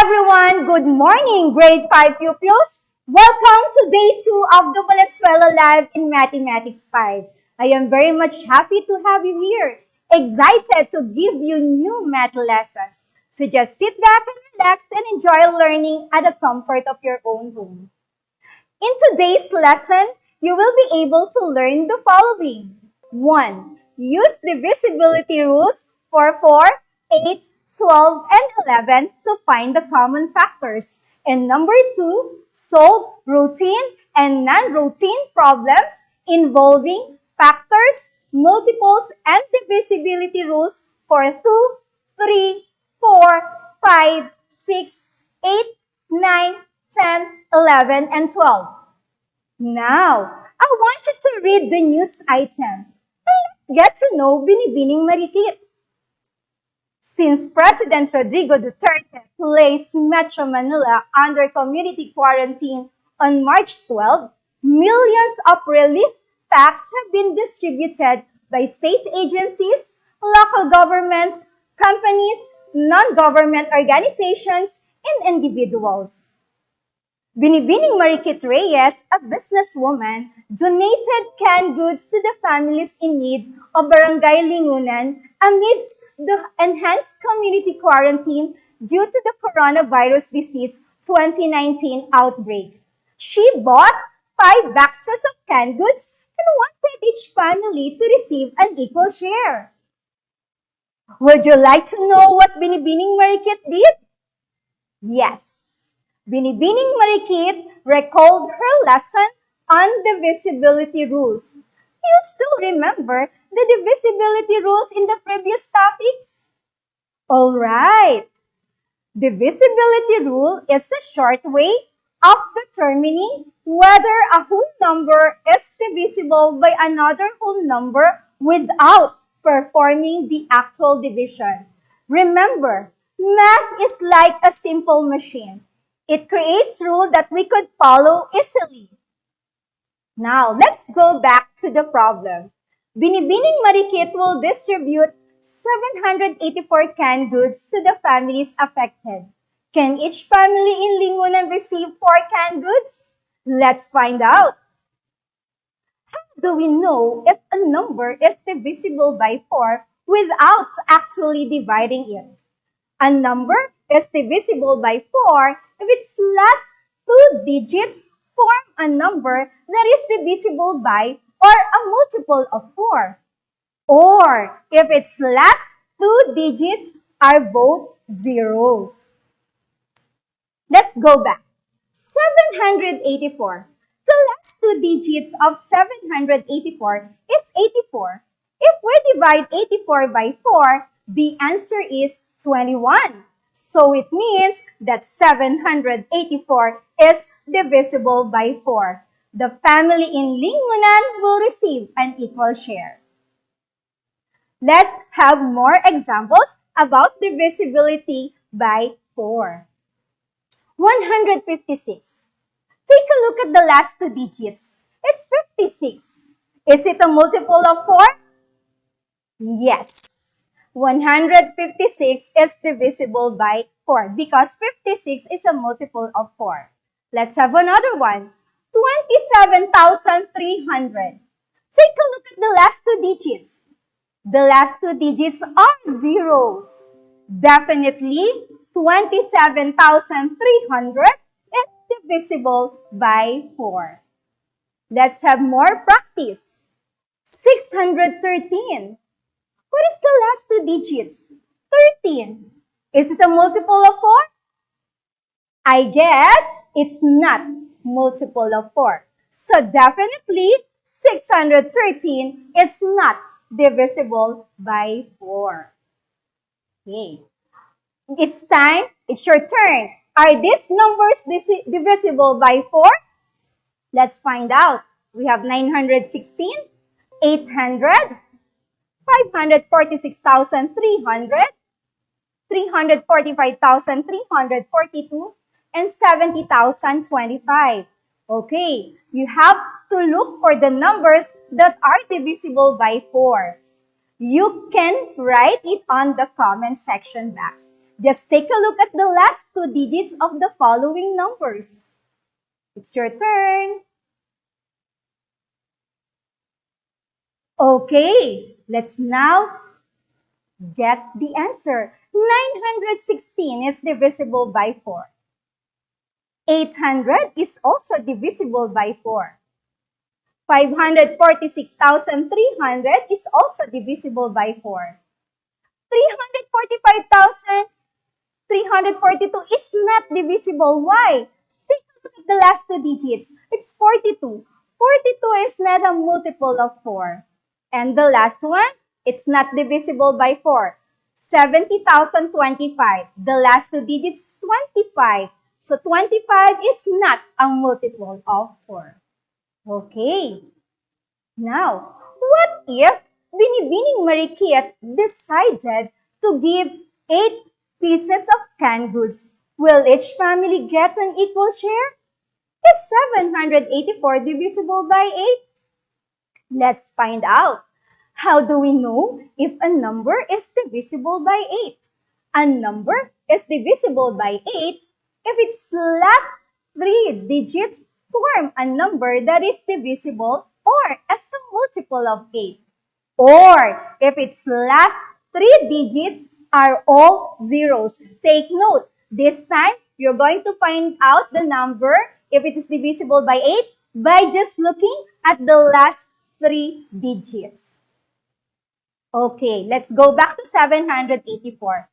everyone! Good morning, grade 5 pupils! Welcome to day 2 of the Valenzuela Live in Mathematics 5. I am very much happy to have you here, excited to give you new math lessons. So just sit back and relax and enjoy learning at the comfort of your own home. In today's lesson, you will be able to learn the following. 1. Use divisibility rules for 4, 8, 12, and 11 to find the common factors. And number 2, solve routine and non-routine problems involving factors, multiples, and divisibility rules for 2, 3, 4, 5, 6, 8, 9, 10, 11, and 12. Now, I want you to read the news item. And let's get to know Binibining Marikit. Since President Rodrigo Duterte placed Metro Manila under community quarantine on March 12, millions of relief packs have been distributed by state agencies, local governments, companies, non-government organizations, and individuals. Binibining Marikit Reyes, a businesswoman, donated canned goods to the families in need of Barangay Lingunan amidst the enhanced community quarantine due to the coronavirus disease 2019 outbreak. She bought 5 boxes of canned goods and wanted each family to receive an equal share. Would you like to know what Binibining Marikit did? Yes. Binibining Marikit recalled her lesson on divisibility rules. You still remember the divisibility rules in the previous topics? Alright. Divisibility rule is a short way of determining whether a whole number is divisible by another whole number without performing the actual division. Remember, math is like a simple machine. It creates rules that we could follow easily. Now, let's go back to the problem. Binibining Marikit will distribute 784 canned goods to the families affected. Can each family in Lingunan receive 4 canned goods? Let's find out. How do we know if a number is divisible by 4 without actually dividing it? A number is divisible by 4 if its last 2 digits form a number that is divisible by or a multiple of 4. Or if its last 2 digits are both zeros. Let's go back. 784. The last 2 digits of 784 is 84. If we divide 84 by 4, the answer is 21. So it means that 784 is divisible by 4. The family in Lingunan will receive an equal share. Let's have more examples about divisibility by 4. 156. Take a look at the last 2 digits. It's 56. Is it a multiple of 4? Yes. 156 is divisible by 4 because 56 is a multiple of 4. Let's have another one. 27,300. Take a look at the last 2 digits. The last 2 digits are zeros. Definitely, 27,300 is divisible by 4. Let's have more practice. 613. What is the last 2 digits? 13. Is it a multiple of 4? I guess it's not multiple of 4. So definitely, 613 is not divisible by 4. Okay. It's time. It's your turn. Are these numbers divisible by 4? Let's find out. We have 916, 800, 546,300, 345,342, and 70,025. Okay, you have to look for the numbers that are divisible by 4. You can write it on the comment section box. Just take a look at the last two digits of the following numbers. It's your turn. Okay, let's now get the answer. 916 is divisible by 4. 800 is also divisible by 4. 546,300 is also divisible by 4. 345,342 is not divisible. Why? Take a look at the last two digits. It's 42. 42 is not a multiple of 4. And the last one, it's not divisible by 4. 70,025. The last two digits, 25. So 25 is not a multiple of 4. Okay. Now, what if Binibining Marikit decided to give 8 pieces of canned goods? Will each family get an equal share? Is 784 divisible by 8? Let's find out. How do we know if a number is divisible by 8? A number is divisible by 8 if its last 3 digits form a number that is divisible or as a multiple of 8. Or if its last 3 digits are all zeros. Take note, this time you're going to find out the number if it is divisible by 8 by just looking at the last 3 digits. Okay, let's go back to 784.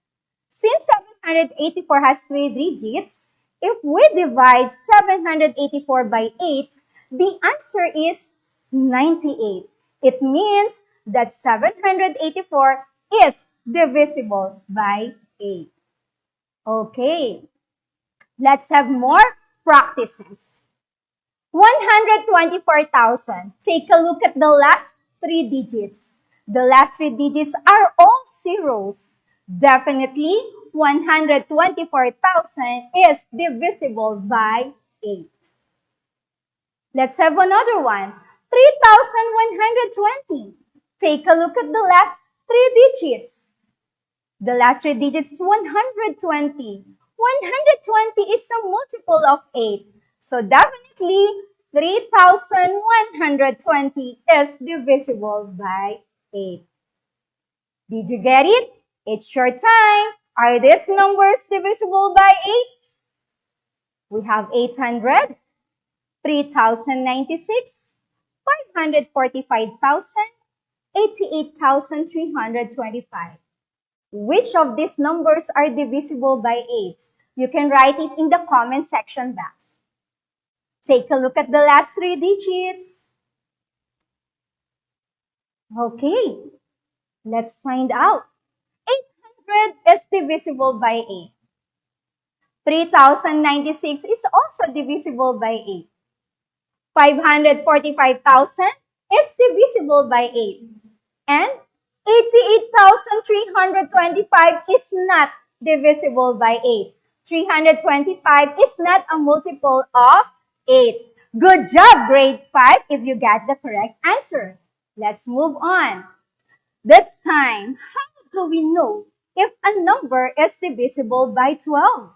Since 784 has 3 digits, if we divide 784 by 8, the answer is 98. It means that 784 is divisible by 8. Okay, let's have more practices. 124,000. Take a look at the last 3 digits. The last 3 digits are all zeros. Definitely, 124,000 is divisible by 8. Let's have another one. 3,120. Take a look at the last 3 digits. The last 3 digits is 120. 120 is a multiple of 8. So definitely, 3,120 is divisible by 8. Did you get it? It's your time. Are these numbers divisible by 8? We have 800, 3,096, 545,000, 88,325. Which of these numbers are divisible by 8? You can write it in the comment section box. Take a look at the last 3 digits. Okay, let's find out. 800 is divisible by 8. 3,096 is also divisible by 8. 545,000 is divisible by 8. And 88,325 is not divisible by 8. 325 is not a multiple of 8. Good job, grade 5, if you got the correct answer. Let's move on. This time, how do we know if a number is divisible by 12?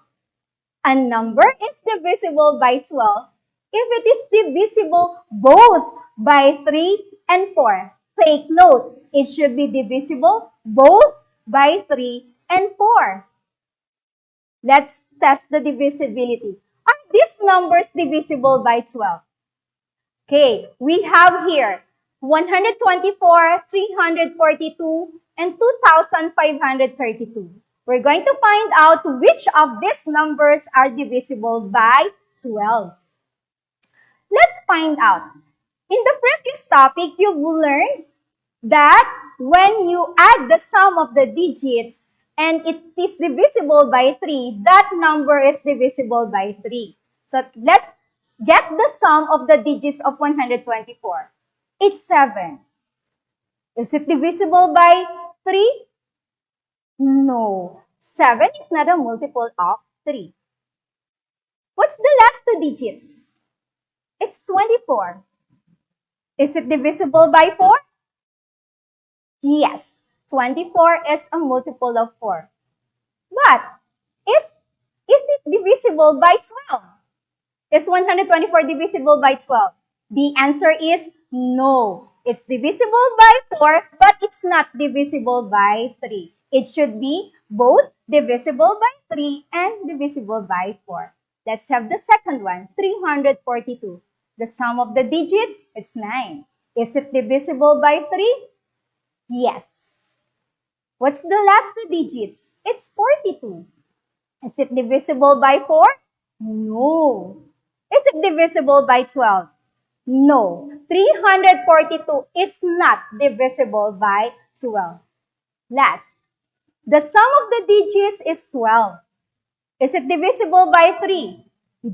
A number is divisible by 12 if it is divisible both by 3 and 4. Take note, it should be divisible both by 3 and 4. Let's test the divisibility. Are these numbers divisible by 12? Okay, we have here 124, 342, and 2,532. We're going to find out which of these numbers are divisible by 12. Let's find out. In the previous topic, you've learned that when you add the sum of the digits and it is divisible by 3, that number is divisible by 3. So let's get the sum of the digits of 124. It's 7. Is it divisible by 3? No. 7 is not a multiple of 3. What's the last 2 digits? It's 24. Is it divisible by 4? Yes. 24 is a multiple of 4. But Is, is it divisible by 12? Is 124 divisible by 12? The answer is no. It's divisible by 4, but it's not divisible by 3. It should be both divisible by 3 and divisible by 4. Let's have the second one, 342. The sum of the digits, it's 9. Is it divisible by 3? Yes. What's the last two digits? It's 42. Is it divisible by 4? No. Is it divisible by 12? No. 342 is not divisible by 12. Last, the sum of the digits is 12. Is it divisible by 3?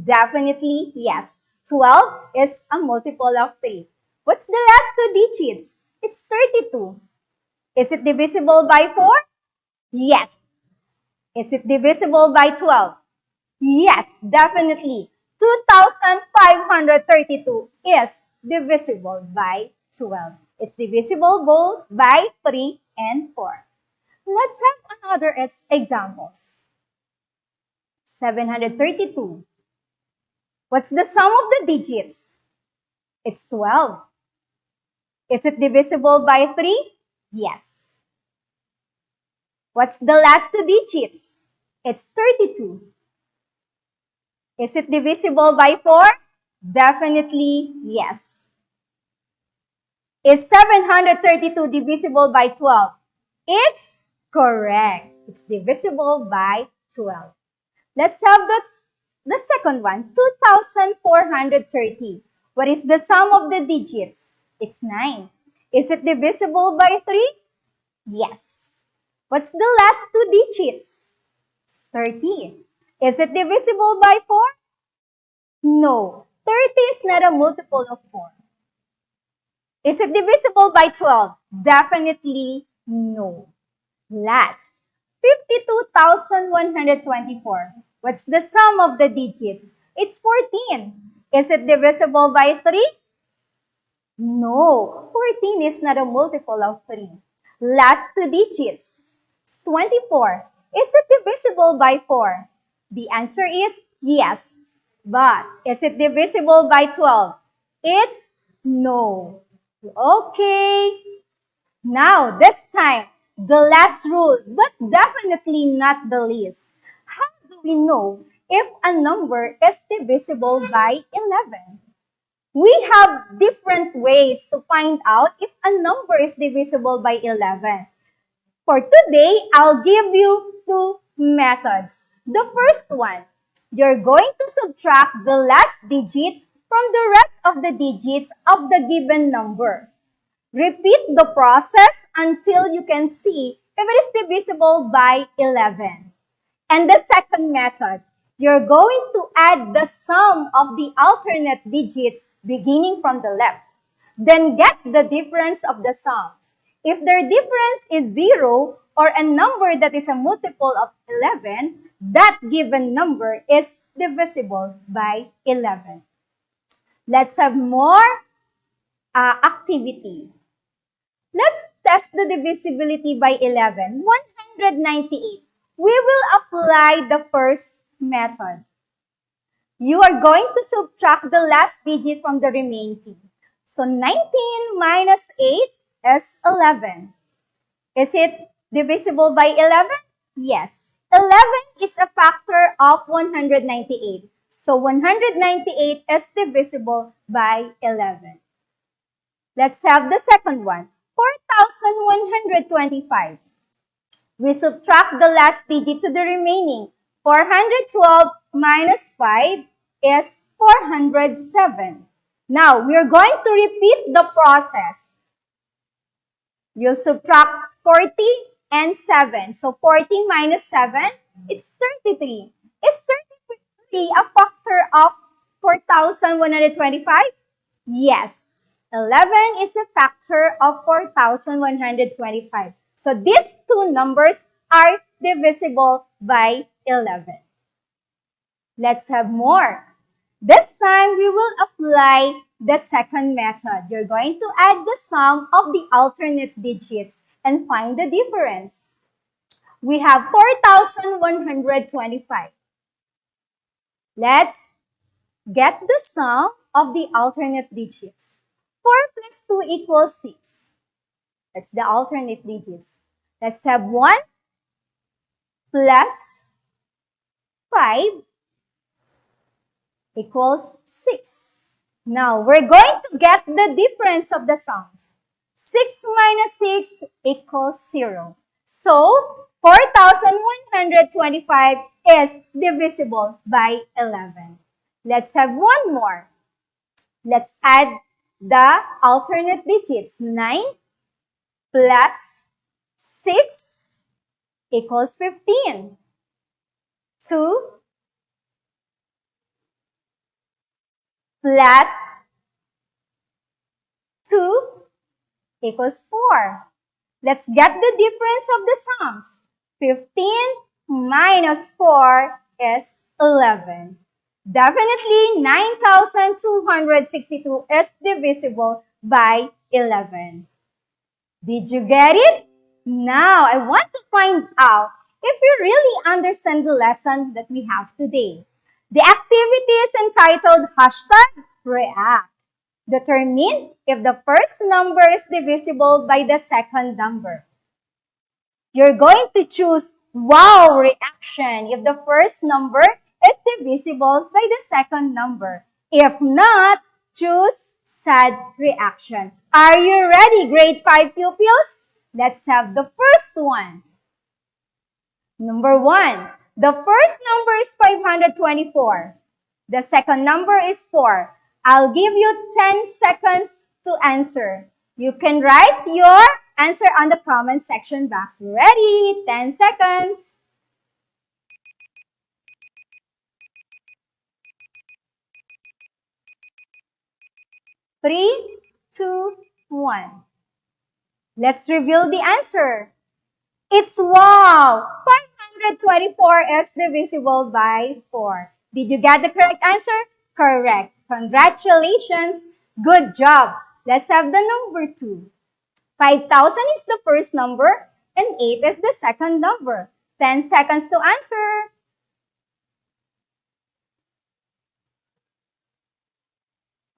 Definitely yes. 12 is a multiple of 3. What's the last two digits? It's 32. Is it divisible by 4? Yes. Is it divisible by 12? Yes, definitely. 2,532 is divisible by 12. It's divisible both by 3 and 4. Let's have another examples. 732. What's the sum of the digits? It's 12. Is it divisible by 3? Yes. What's the last two digits? It's 32. Is it divisible by 4? Definitely yes. Is 732 divisible by 12? It's correct. It's divisible by 12. Let's have the second one, 2,430. What is the sum of the digits? It's 9. Is it divisible by 3? Yes. What's the last two digits? It's 13. Is it divisible by 4? No. 30 is not a multiple of 4. Is it divisible by 12? Definitely no. Last, 52,124. What's the sum of the digits? It's 14. Is it divisible by 3? No. 14 is not a multiple of 3. Last two digits. It's 24. Is it divisible by 4? The answer is yes. But is it divisible by 12? It's no. Okay. Now, this time, the last rule, but definitely not the least. How do we know if a number is divisible by 11? We have different ways to find out if a number is divisible by 11. For today, I'll give you two methods. The first one, you're going to subtract the last digit from the rest of the digits of the given number. Repeat the process until you can see if it is divisible by 11. And the second method, you're going to add the sum of the alternate digits beginning from the left. Then get the difference of the sums. If their difference is 0 or a number that is a multiple of 11, that given number is divisible by 11. Let's have more activity. Let's test the divisibility by 11. 198. We will apply the first method. You are going to subtract the last digit from the remaining. So 19 minus 8 is 11. Is it divisible by 11? Yes. 11 is a factor of 198. So 198 is divisible by 11. Let's have the second one. 4,125. We subtract the last digit to the remaining. 412 minus 5 is 407. Now, we're going to repeat the process. You'll subtract 40 and 7. So, 40 minus 7, it's 33. Is 33 a factor of 4,125? Yes. 11 is a factor of 4,125. So these two numbers are divisible by 11. Let's have more. This time we will apply the second method. You're going to add the sum of the alternate digits and find the difference. We have 4,125. Let's get the sum of the alternate digits. 4 plus 2 equals 6. That's the alternate digits. Let's have 1 plus 5 equals 6. Now, we're going to get the difference of the sums. 6 minus 6 equals 0. So, 4,125 is divisible by 11. Let's have one more. Let's add the alternate digits. 9 plus 6 equals 15. 2 plus 2 equals 4. Let's get the difference of the sums. 15 minus 4 is 11. Definitely 9,262 is divisible by 11. Did you get it? Now, I want to find out if you really understand the lesson that we have today. The activity is entitled #React. Determine if the first number is divisible by the second number. You're going to choose wow reaction if the first number is divisible by the second number. If not, choose sad reaction. Are you ready, grade 5 pupils? Let's have the first one. Number 1. The first number is 524. The second number is 4. I'll give you 10 seconds to answer. You can write your answer on the comment section box. Ready? 10 seconds. 3, 2, 1. Let's reveal the answer. It's wow! 524 is divisible by 4. Did you get the correct answer? Correct. Congratulations. Good job. Let's have the number 2. 5,000 is the first number and 8 is the second number. 10 seconds to answer.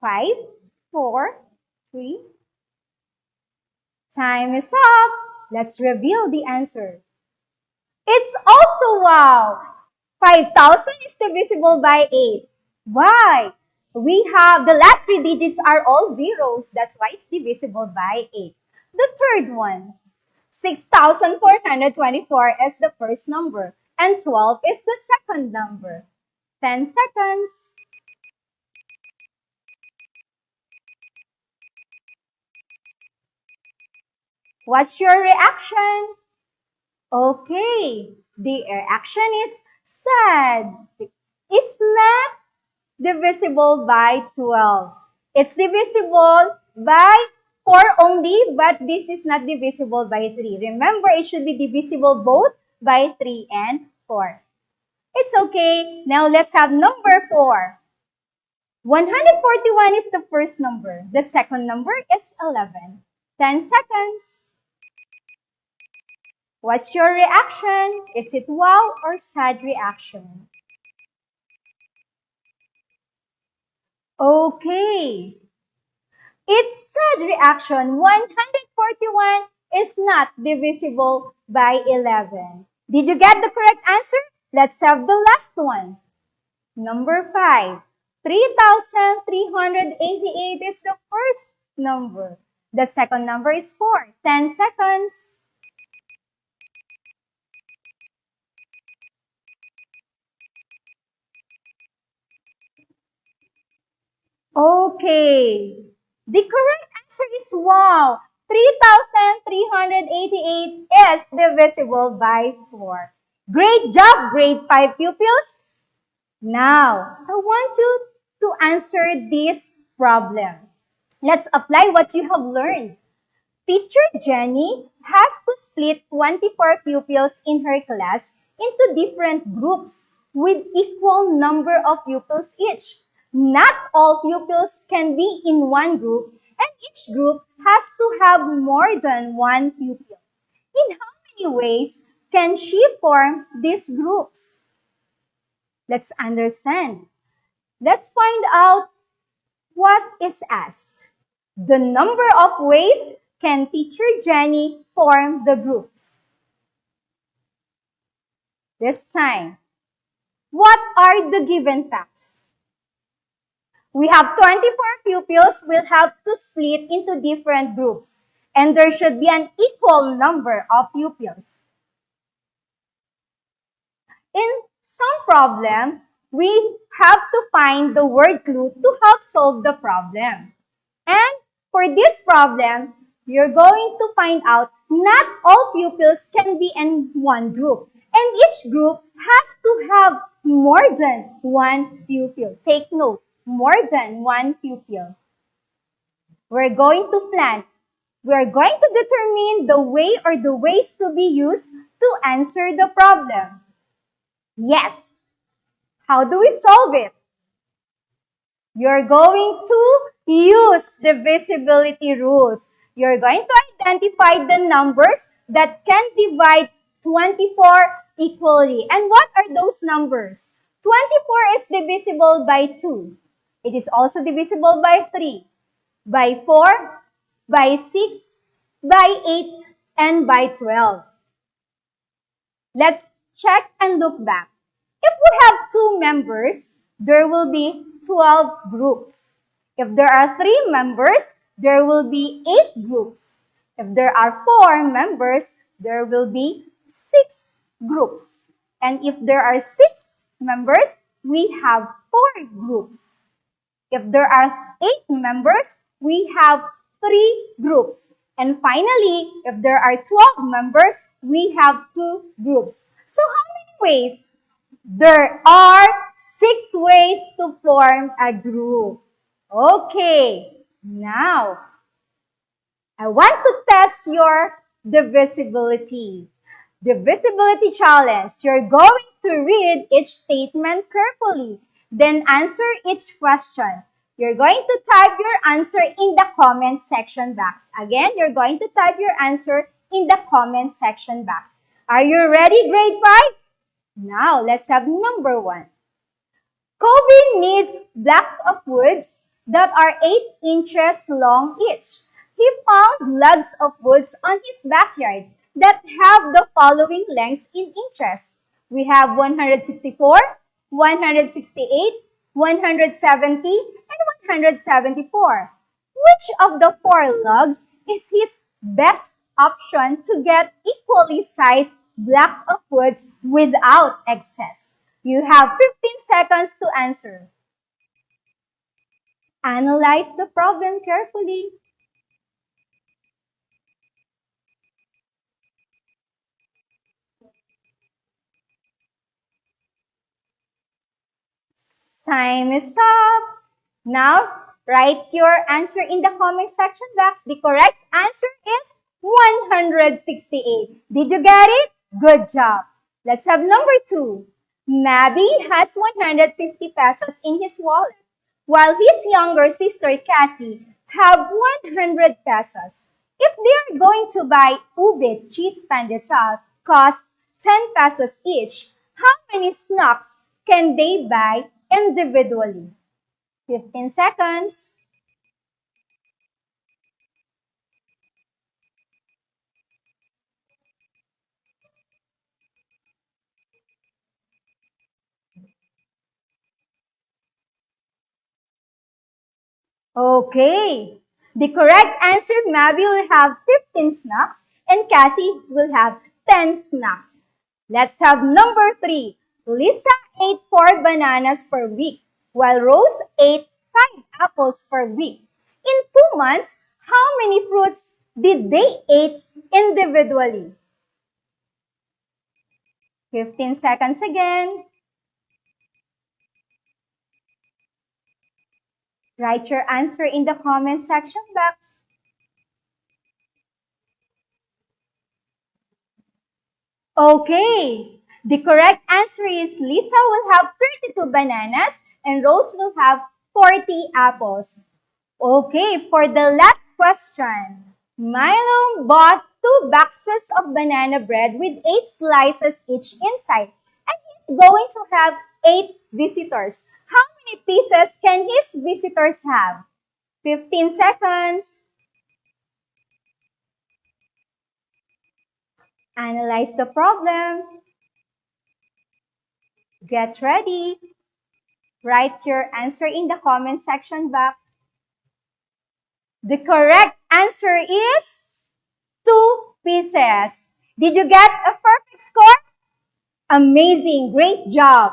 5, 4, 3. Time is up. Let's reveal the answer. It's also wow! 5,000 is divisible by 8. Why? We have the last 3 digits are all zeros. That's why it's divisible by 8. The third one. 6,424 is the first number and 12 is the second number. 10 seconds. What's your reaction? Okay, the reaction is sad. It's not divisible by 12. It's divisible by 4 only, but this is not divisible by 3. Remember, it should be divisible both by 3 and 4. It's okay. Now let's have number 4. 141 is the first number. The second number is 11. 10 seconds. What's your reaction? Is it wow or sad reaction? Okay. It's sad reaction. 141 is not divisible by 11. Did you get the correct answer? Let's have the last one. Number 5. 3,388 is the first number. The second number is 4. 10 seconds. Okay. The correct answer is wow. 3,388 is divisible by 4. Great job, grade 5 pupils. Now, I want you to answer this problem. Let's apply what you have learned. Teacher Jenny has to split 24 pupils in her class into different groups with equal number of pupils each. Not all pupils can be in one group, and each group has to have more than one pupil. In how many ways can she form these groups? Let's understand. Let's find out what is asked. The number of ways can teacher Jenny form the groups? This time, what are the given facts? We have 24 pupils. We'll have to split into different groups. And there should be an equal number of pupils. In some problem, we have to find the word clue to help solve the problem. And for this problem, you're going to find out not all pupils can be in one group. And each group has to have more than one pupil. Take note, more than one pupil. We're going to plan. We're going to determine the way or the ways to be used to answer the problem. Yes. How do we solve it? You're going to use divisibility rules. You're going to identify the numbers that can divide 24 equally. And what are those numbers? 24 is divisible by 2. It is also divisible by 3, by 4, by 6, by 8, and by 12. Let's check and look back. If we have 2 members, there will be 12 groups. If there are 3 members, there will be 8 groups. If there are 4 members, there will be 6 groups. And if there are 6 members, we have 4 groups. If there are 8 members, we have 3 groups. And finally, if there are 12 members, we have 2 groups. So how many ways? There are 6 ways to form a group. Okay, now, I want to test your divisibility. Divisibility challenge. You're going to read each statement carefully, then answer each question. You're going to type your answer in the comment section box. Again, you're going to type your answer in the comment section box. Are you ready, grade 5? Now, let's have number 1. Kobe needs block of woods that are 8 inches long each. He found logs of woods on his backyard that have the following lengths in inches. We have 164, 168, 170, and 174. Which of the 4 logs is his best option to get equally sized block of woods without excess? You have 15 seconds to answer. Analyze the problem carefully. Time is up. Now, write your answer in the comment section box. The correct answer is 168. Did you get it? Good job. Let's have number 2. Mabi has 150 pesos in his wallet, while his younger sister Cassie have 100 pesos. If they are going to buy ube cheese pandesal cost 10 pesos each, how many snacks can they buy individually? 15 seconds. Okay. The correct answer, Mabi will have 15 snacks and Cassie will have 10 snacks. Let's have number 3. Lisa ate 4 bananas per week, while Rose ate 5 apples per week. In 2 months, how many fruits did they eat individually? 15 seconds again. Write your answer in the comment section box. Okay, the correct answer is Lisa will have 32 bananas and Rose will have 40 apples. Okay, for the last question, Milo bought 2 boxes of banana bread with 8 slices each inside. And he's going to have 8 visitors. How many pieces can his visitors have? 15 seconds. Analyze the problem. Get ready. Write your answer in the comment section box. The correct answer is 2 pieces. Did you get a perfect score? Amazing. Great job.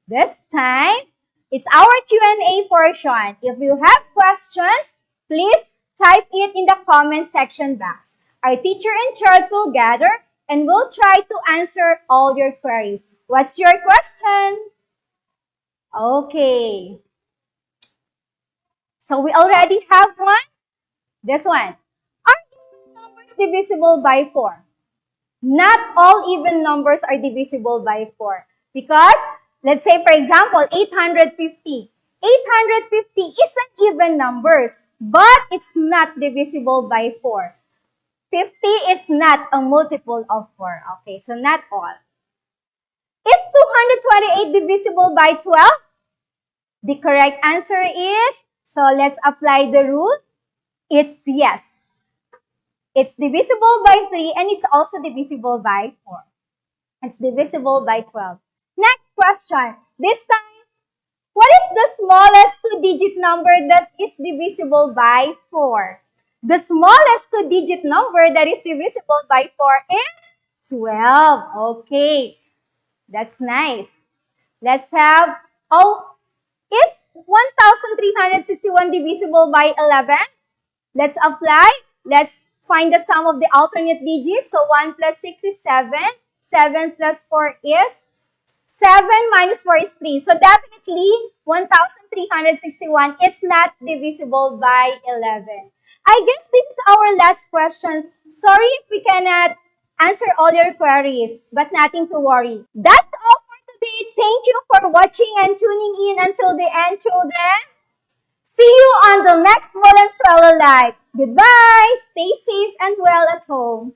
This time, it's our Q&A portion. If you have questions, please type it in the comment section box. Our teacher in charge will gather and will try to answer all your queries. What's your question? Okay. So we already have one. This one. Are even numbers divisible by 4? Not all even numbers are divisible by 4. Because, let's say for example, 850. 850 is an even numbers, but it's not divisible by 4. 50 is not a multiple of 4. Okay, so not all. Is 228 divisible by 12? The correct answer is, so let's apply the rule. It's yes. It's divisible by 3 and it's also divisible by 4. It's divisible by 12. Next question. This time, what is the smallest 2-digit number that is divisible by 4? The smallest 2-digit number that is divisible by 4 is 12. Okay, that's nice. Let's have, is 1,361 divisible by 11? Let's apply. Let's find the sum of the alternate digits. So 1 plus 6 is 7. 7 plus 4 is 7 minus 4 is 3. So definitely 1,361 is not divisible by 11. I guess this is our last question. Sorry if we cannot answer all your queries, but nothing to worry. That's all for today. Thank you for watching and tuning in until the end, children. See you on the next Valenzuela Live. Goodbye. Stay safe and well at home.